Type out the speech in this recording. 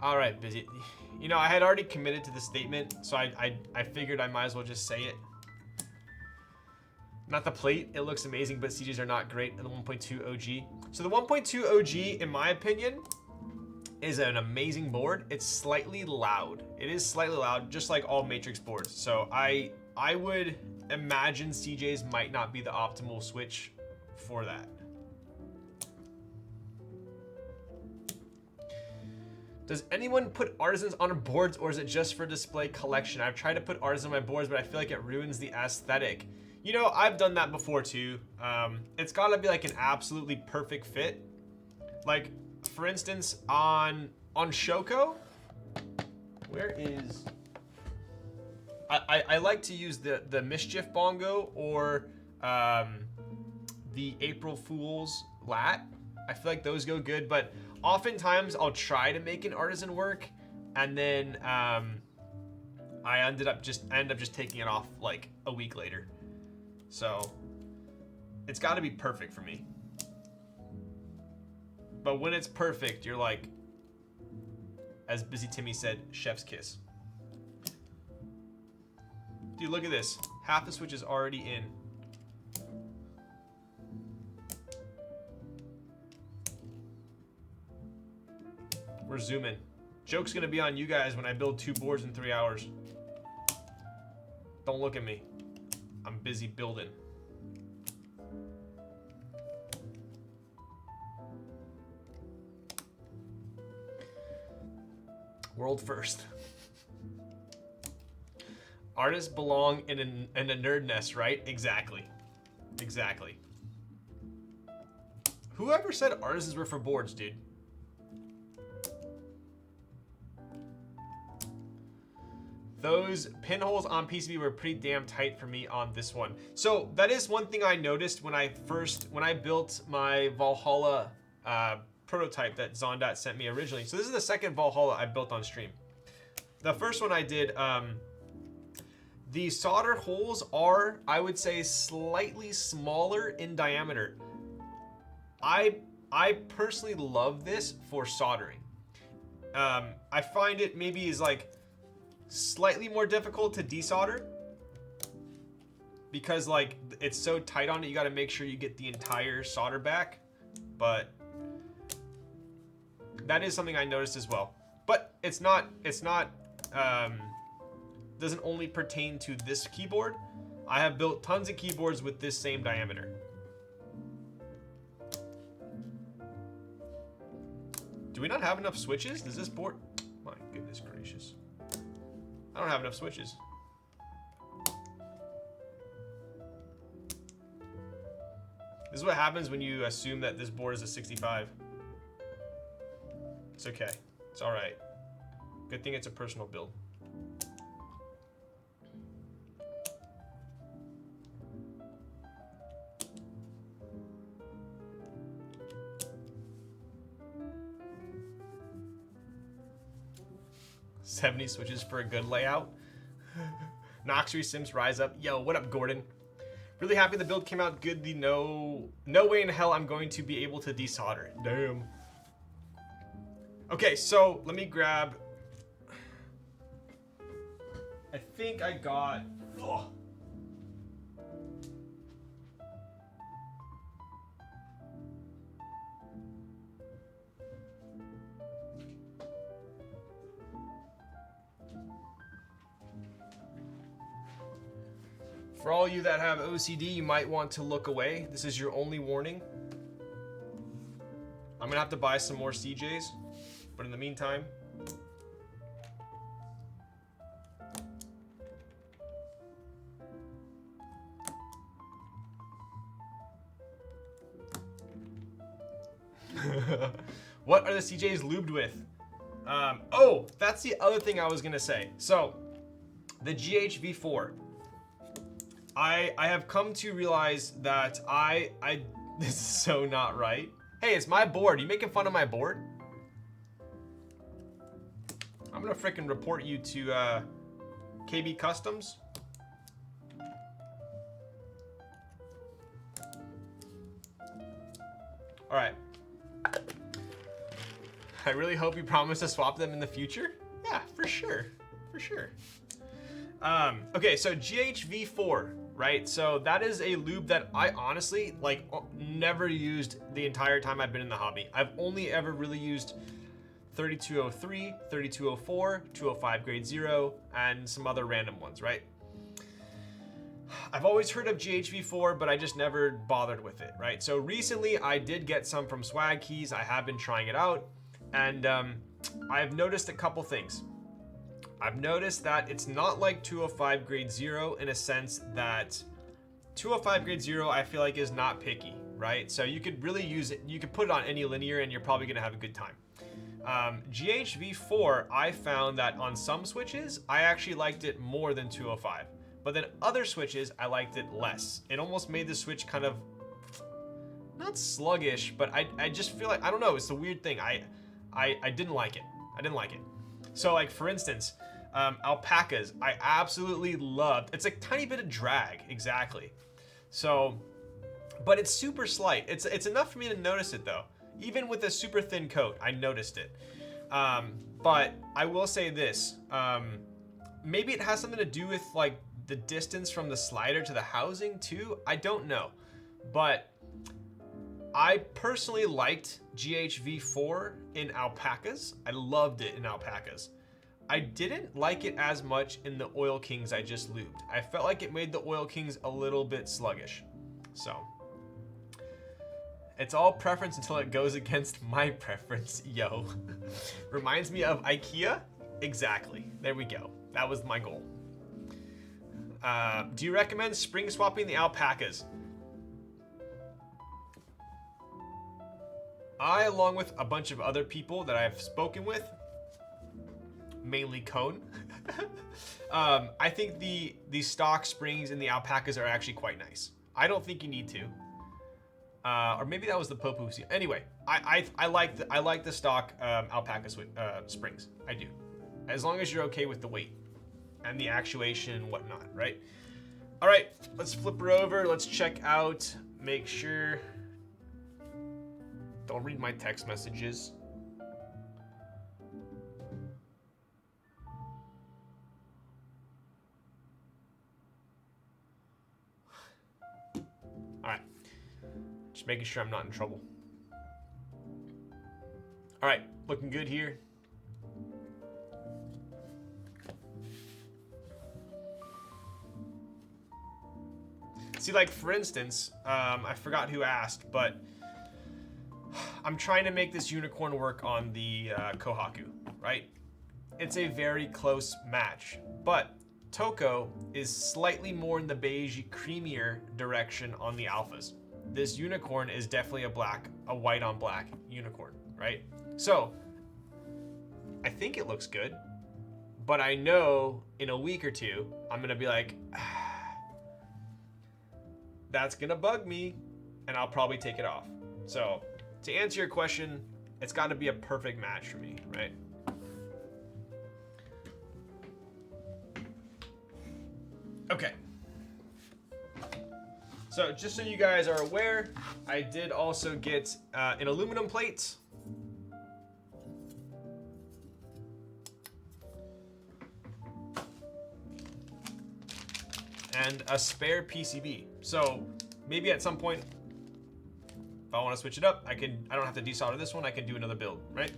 All right, busy. You know, I had already committed to the statement, so I figured I might as well just say it. Not the plate, it looks amazing, but CJs are not great in the 1.2 OG. So the 1.2 OG, in my opinion, is an amazing board. It's slightly loud. It is slightly loud, just like all Matrix boards. So I would imagine CJs might not be the optimal switch for that. Does anyone put artisans on boards, or is it just for display collection? I've tried to put artisans on my boards, but I feel like it ruins the aesthetic. You know, I've done that before too. It's gotta be like an absolutely perfect fit. Like, for instance, on Shoko, where is... I like to use the Mischief Bongo or the April Fool's Lat. I feel like those go good, but oftentimes I'll try to make an artisan work, and then I end up just taking it off like a week later. So it's got to be perfect for me. But when it's perfect, you're like, as Busy Timmy said, chef's kiss. Dude, look at this. Half the switch is already in. We're zooming. Joke's gonna be on you guys when I build 2 boards in 3 hours. Don't look at me. I'm busy building. World first. Artists belong in a nerd nest, right? Exactly. Exactly. Whoever said artisans were for boards, dude? Those pinholes on PCB were pretty damn tight for me on this one. So that is one thing I noticed when I built my Valhalla prototype that Zondat sent me originally. So this is the second Valhalla I built on stream. The first one I did, the solder holes are, I would say, slightly smaller in diameter. I personally love this for soldering. I find it maybe is like slightly more difficult to desolder because like it's so tight on it, you got to make sure you get the entire solder back. But that is something I noticed as well. But it's not doesn't only pertain to this keyboard. I have built tons of keyboards with this same diameter. Do we not have enough switches? Does this board... My goodness gracious. I don't have enough switches. This is what happens when you assume that this board is a 65. It's okay. It's all right. Good thing it's a personal build. $70 switches for a good layout. Noxry Sims rise up. Yo, what up, Gordon? Really happy the build came out good. No way in hell I'm going to be able to desolder it. Damn. Okay, so let me grab. I think I got. Oh. For all you that have OCD, you might want to look away. This is your only warning. I'm gonna have to buy some more CJs, but in the meantime, what are the CJs lubed with? Oh, that's the other thing I was gonna say. So, the GH-V4. I have come to realize that this is so not right. Hey, it's my board. You making fun of my board? I'm gonna frickin' report you to KB Customs. All right. I really hope you promise to swap them in the future. Yeah, for sure, for sure. Okay, so GHV4, right? So that is a lube that I honestly like never used the entire time I've been in the hobby. I've only ever really used 3203, 3204, 205 grade 0, and some other random ones, right? I've always heard of GHV4, but I just never bothered with it, right? So recently I did get some from Swag Keys. I have been trying it out, and I've noticed a couple things. I've noticed that it's not like 205 grade 0 in a sense that 205 grade 0 I feel like is not picky, right? So you could really use it, you could put it on any linear and you're probably gonna have a good time. GHV4, I found that on some switches, I actually liked it more than 205. But then other switches, I liked it less. It almost made the switch kind of, not sluggish, but I just feel like, I don't know, it's a weird thing. I didn't like it. I didn't like it. So like for instance, alpacas, I absolutely loved. It's a tiny bit of drag, exactly. So, but it's super slight. It's enough for me to notice it though. Even with a super thin coat, I noticed it. But I will say this, maybe it has something to do with like the distance from the slider to the housing too. I don't know, but I personally liked GHV4 in alpacas. I loved it in alpacas. I didn't like it as much in the Oil Kings I just lubed. I felt like it made the Oil Kings a little bit sluggish. So it's all preference until it goes against my preference, yo. Reminds me of IKEA? Exactly, there we go. That was my goal. Do you recommend spring swapping the alpacas? I, along with a bunch of other people that I've spoken with, mainly Cone, I think the stock springs in the alpacas are actually quite nice. I don't think you need to. Or maybe that was the Popu. Anyway, I like the stock alpaca springs. I do, as long as you're okay with the weight and the actuation and whatnot, right? All right, let's flip her over. Let's check out. Make sure. Don't read my text messages. All right, just making sure I'm not in trouble. All right, looking good here. See, like for instance, I forgot who asked, but I'm trying to make this unicorn work on the Kohaku, right? It's a very close match, but Toko is slightly more in the beige, creamier direction on the alphas. This unicorn is definitely a white on black unicorn, right? So I think it looks good, but I know in a week or two, I'm gonna be like, that's gonna bug me, and I'll probably take it off. So to answer your question, it's gotta be a perfect match for me, right? Okay. So just so you guys are aware, I did also get an aluminum plate. And a spare PCB. So maybe at some point, if I want to switch it up, I don't have to desolder this one, I can do another build, right?